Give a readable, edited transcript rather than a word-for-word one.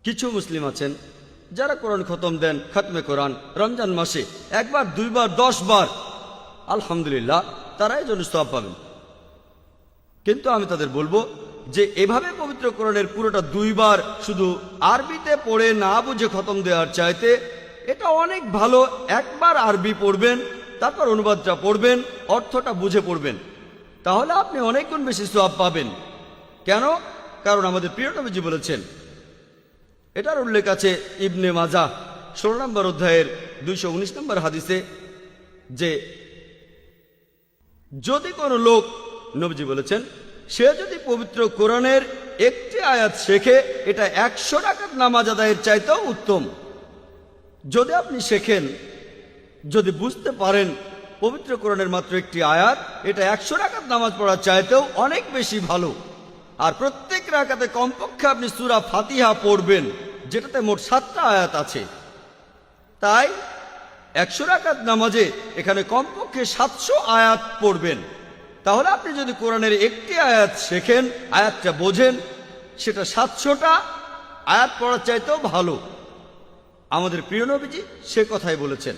কিছু মুসলিম আছেন যারা কোরআন খতম দেন, খতমে কোরআন রমজান মাসে একবার, দুইবার, 10 বার, আলহামদুলিল্লাহ, তারা এই জন্য সওয়াব পাবেন। কিন্তু আমি তাদের বলবো যে এভাবে পবিত্র কোরআনের পুরোটা 2 বার শুধু আরবিতে পড়ে না বুঝে খতম দেওয়ার চাইতে এটা অনেক ভালো। একবার আরবি পড়বেন, তারপর অনুবাদটা পড়বেন, অর্থটা বুঝে পড়বেন, তাহলে আপনি অনেক গুণ বেশি সওয়াব পাবেন। কেন? কারণ আমাদের প্রিয় নবীজি বলেছেন, এটার উল্লেখ আছে ইবনে মাজাহ 16 নম্বর অধ্যায়ের 219 নম্বর হাদিসে, যে যদি কোনো লোক, নবীজি বলেছেন, সে যদি পবিত্র কোরআনের একটি আয়াত শেখে, এটা 100 রাকাত নামাজ আদায়ের চাইতেও উত্তম। যদি আপনি শেখেন, যদি বুঝতে পারেন পবিত্র কোরআনের মাত্র একটি আয়াত, এটা 100 রাকাত নামাজ পড়ার চাইতেও অনেক বেশি ভালো। আর প্রত্যেক রাকাতে কমপক্ষে আপনি সূরা ফাতিহা পড়বেন, যেটাতে মোট 7টা আয়াত আছে। তাই 100 রাকাত নামাজে এখানে কমপক্ষে 700 আয়াত পড়বেন। তাহলে আপনি যদি কোরআনের একটি আয়াত শেখেন, আয়াতটা বোঝেন, সেটা 700টা আয়াত পড়ার চাইতেও ভালো। আমাদের প্রিয় নবীজি সে কথাই বলেছেন।